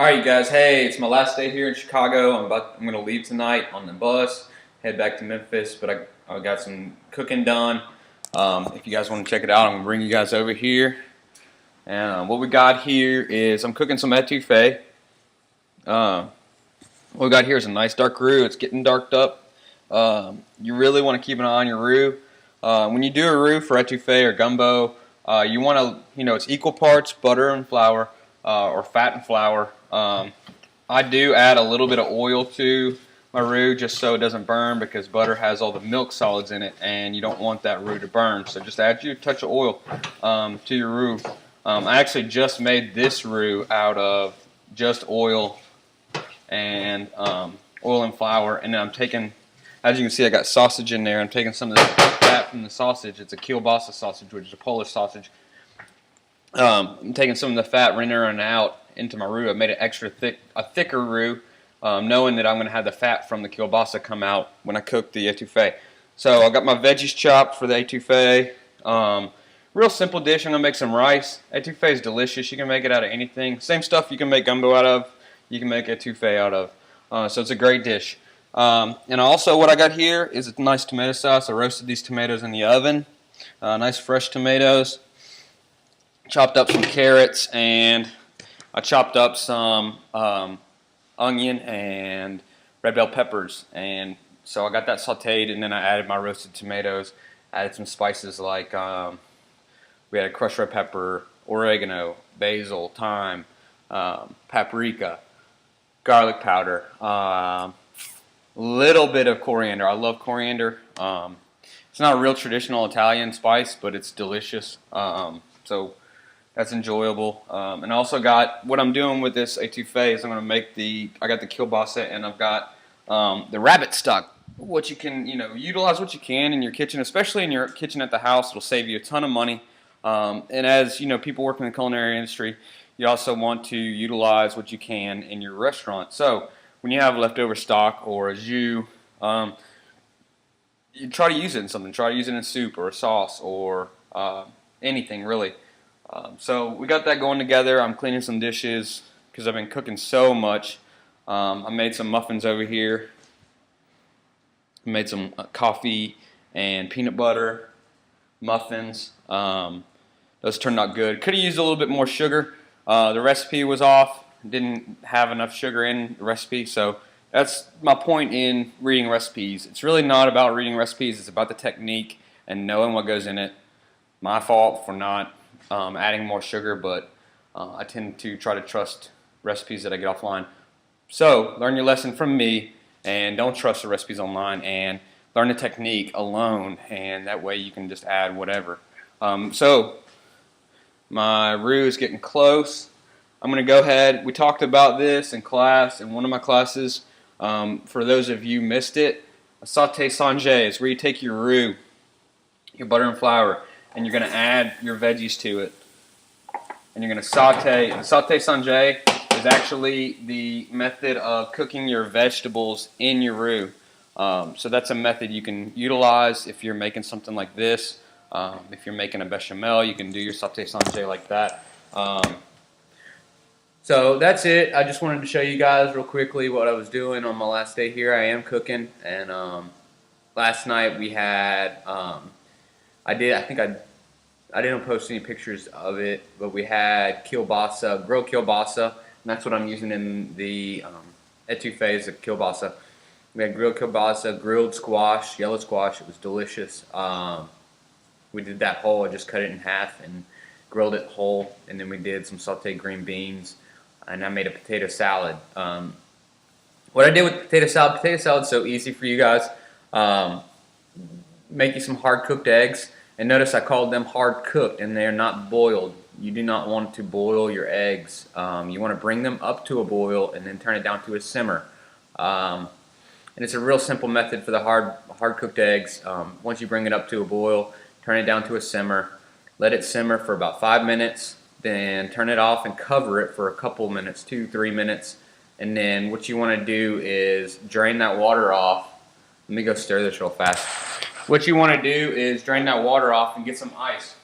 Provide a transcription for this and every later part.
All right, you guys. Hey, it's my last day here in Chicago. I'm gonna leave tonight on the bus, head back to Memphis. But I got some cooking done. If you guys want to check it out, I'm gonna bring you guys over here. And what we got here is I'm cooking some etouffee. What we got here is a nice dark roux. It's getting darked up. You really want to keep an eye on your roux. When you do a roux for etouffee or gumbo, you want to, it's equal parts butter and flour, or fat and flour. I do add a little bit of oil to my roux just so it doesn't burn, because butter has all the milk solids in it and you don't want that roux to burn. So just add you a touch of oil to your roux. I actually just made this roux out of just oil and flour, and then I'm taking, as you can see, I got sausage in there. I'm taking some of the fat from the sausage. It's a kielbasa sausage, which is a Polish sausage. I'm taking some of the fat, rendering it out into my roux. I made it extra thick, a thicker roux, knowing that I'm going to have the fat from the kielbasa come out when I cook the etouffee. So I got my veggies chopped for the etouffee. Real simple dish. I'm going to make some rice. Etouffee is delicious. You can make it out of anything. Same stuff you can make gumbo out of, you can make etouffee out of. So it's a great dish. And also what I got here is a nice tomato sauce. I roasted these tomatoes in the oven. Nice fresh tomatoes. Chopped up some carrots, and I chopped up some onion and red bell peppers. And so I got that sauteed, and then I added my roasted tomatoes. Added some spices like we had a crushed red pepper, oregano, basil, thyme, paprika, garlic powder, little bit of coriander. I love coriander. It's not a real traditional Italian spice, but it's delicious. So that's enjoyable. And I also got, what I'm doing with this etouffee is I'm going to make I got the kielbasa, and I've got the rabbit stock, which you can, utilize what you can in your kitchen, especially in your kitchen at the house. It'll save you a ton of money. And as people working in the culinary industry, you also want to utilize what you can in your restaurant. So when you have leftover stock or a jus, you try to use it in something. Try to use it in soup or a sauce or anything really. So we got that going together. I'm cleaning some dishes because I've been cooking so much. I made some muffins over here. I made some coffee and peanut butter muffins. Those turned out good. Could have used a little bit more sugar. The recipe was off. Didn't have enough sugar in the recipe. So that's my point in reading recipes. It's really not about reading recipes. It's about the technique and knowing what goes in it. My fault for not adding more sugar, but I tend to try to trust recipes that I get offline. So learn your lesson from me, and don't trust the recipes online, and learn the technique alone, and that way you can just add whatever. So my roux is getting close. I'm going to go ahead. We talked about this in class, in one of my classes. For those of you who missed it, a sauté sange is where you take your roux, your butter and flour, and you're going to add your veggies to it. And you're going to saute. The sauté sange is actually the method of cooking your vegetables in your roux. So that's a method you can utilize if you're making something like this. If you're making a bechamel, you can do your sauté sange like that. So that's it. I just wanted to show you guys real quickly what I was doing on my last day here. I am cooking, and last night we had I didn't post any pictures of it, but we had kielbasa, grilled kielbasa, and that's what I'm using in the etouffee is the kielbasa. We had grilled kielbasa, grilled squash, yellow squash. It was delicious. We did that whole. I just cut it in half and grilled it whole, and then we did some sauteed green beans, and I made a potato salad. What I did with potato salad's so easy for you guys. Make you some hard-cooked eggs. And notice I called them hard-cooked, and they're not boiled. You do not want to boil your eggs. You want to bring them up to a boil and then turn it down to a simmer. And it's a real simple method for the hard-cooked eggs. Once you bring it up to a boil, turn it down to a simmer. Let it simmer for about 5 minutes. Then turn it off and cover it for a couple minutes, 2-3 minutes. And then what you want to do is drain that water off. Let me go stir this real fast. What you want to do is drain that water off and get some ice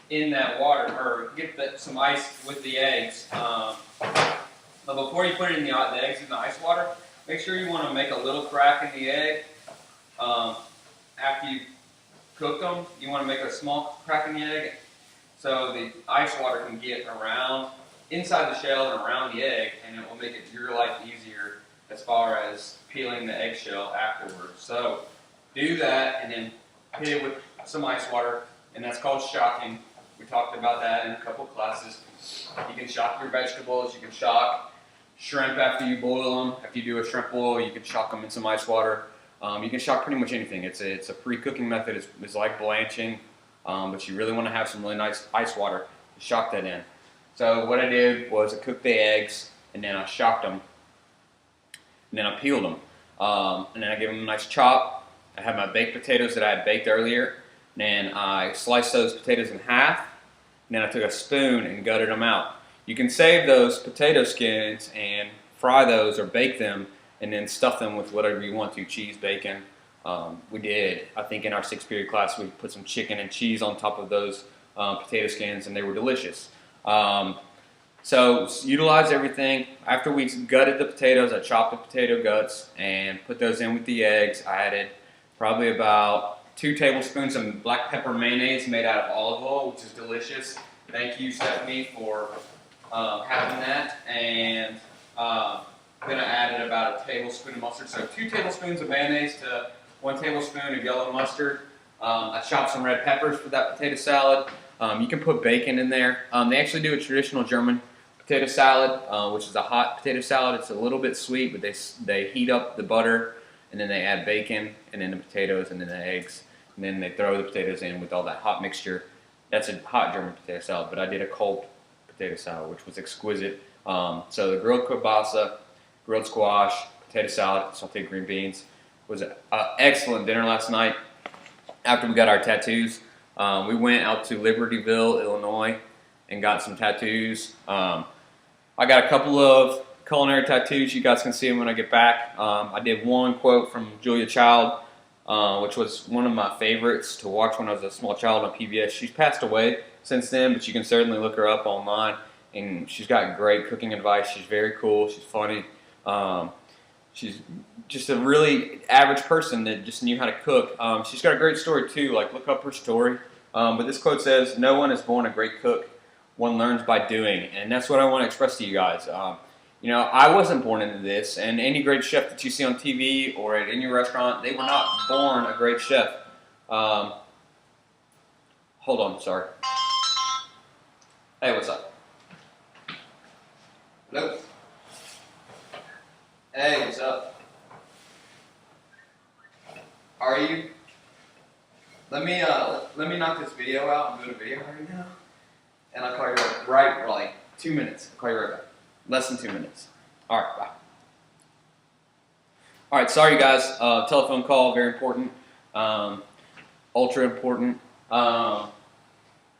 in that water, or get some ice with the eggs. before you put it in the eggs in the ice water, make sure you want to make a little crack in the egg. After you cook them, you want to make a small crack in the egg so the ice water can get around inside the shell and around the egg, and it will make your life easier as far as peeling the eggshell afterwards. So do that and then hit it with some ice water, and that's called shocking. We talked about that in a couple classes. You can shock your vegetables, you can shock shrimp after you boil them. After you do a shrimp boil, you can shock them in some ice water. You can shock pretty much anything. It's a pre-cooking method. It's like blanching, but you really want to have some really nice ice water to shock that in. So what I did was I cooked the eggs, and then I shocked them, and then I peeled them, and then I gave them a nice chop. I had my baked potatoes that I had baked earlier, and then I sliced those potatoes in half, and then I took a spoon and gutted them out. You can save those potato skins and fry those or bake them, and then stuff them with whatever you want to, cheese, bacon. We did, I think in our 6th period class, we put some chicken and cheese on top of those potato skins, and they were delicious. So utilize everything. After we gutted the potatoes, I chopped the potato guts and put those in with the eggs. I added probably about 2 tablespoons of black pepper mayonnaise made out of olive oil, which is delicious. Thank you, Stephanie, for having that. And then I added about a tablespoon of mustard. So 2 tablespoons of mayonnaise to 1 tablespoon of yellow mustard. I chopped some red peppers for that potato salad. You can put bacon in there. They actually do a traditional German potato salad, which is a hot potato salad. It's a little bit sweet, but they heat up the butter, and then they add bacon, and then the potatoes, and then the eggs, and then they throw the potatoes in with all that hot mixture. That's a hot German potato salad, but I did a cold potato salad, which was exquisite. So the grilled kielbasa, grilled squash, potato salad, sauteed green beans was an excellent dinner last night. After we got our tattoos, we went out to Libertyville, Illinois, and got some tattoos. I got a couple of culinary tattoos. You guys can see them when I get back. I did one quote from Julia Child, which was one of my favorites to watch when I was a small child on PBS. She's passed away since then, but you can certainly look her up online, and she's got great cooking advice. She's very cool. She's funny. She's just a really average person that just knew how to cook. She's got a great story too. Like, look up her story. But this quote says, "No one is born a great cook. One learns by doing." And that's what I want to express to you guys. You know, I wasn't born into this, and any great chef that you see on TV or at any restaurant, they were not born a great chef. Hold on, sorry. Hey, what's up? Hello? Hey, what's up? How are you? Let me knock this video out. I'm doing a video right now, and I'll call you right for like 2 minutes. I'll call you right back. Less than 2 minutes. All right, bye. All right, sorry guys. Telephone call, very important, ultra important. So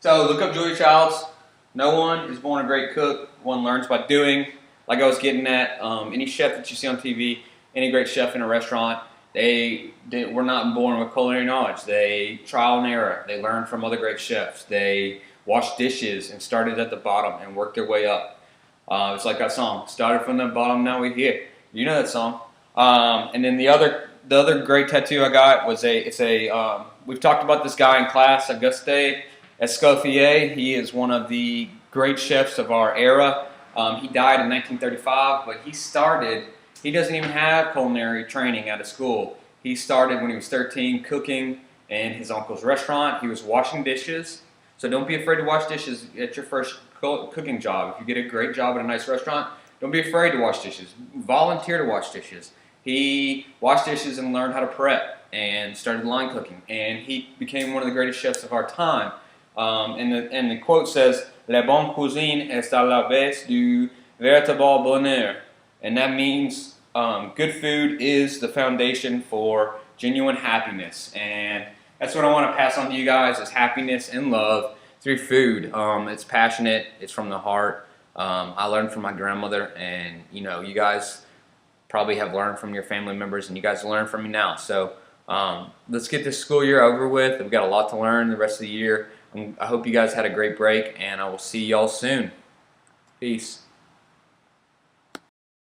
look up Julia Childs. No one is born a great cook. One learns by doing. Like I was getting at, any chef that you see on TV, any great chef in a restaurant, they were not born with culinary knowledge. They trial and error. They learn from other great chefs. They washed dishes and started at the bottom and worked their way up. It's like that song, "Started from the bottom, now we're here." You know that song. And then the other great tattoo I got was we've talked about this guy in class, Auguste Escoffier. He is one of the great chefs of our era. He died in 1935, but he doesn't even have culinary training out of school. He started when he was 13 cooking in his uncle's restaurant. He was washing dishes. So don't be afraid to wash dishes at your first cooking job. If you get a great job at a nice restaurant, don't be afraid to wash dishes. Volunteer to wash dishes. He washed dishes and learned how to prep and started line cooking. And he became one of the greatest chefs of our time. And the quote says, "La bonne cuisine est à la base du véritable bonheur." And that means good food is the foundation for genuine happiness. And that's what I want to pass on to you guys, is happiness and love through food. It's passionate. It's from the heart. I learned from my grandmother, and you know, you guys probably have learned from your family members, and you guys learn from me now. So let's get this school year over with. We've got a lot to learn the rest of the year. I hope you guys had a great break, and I will see y'all soon. Peace.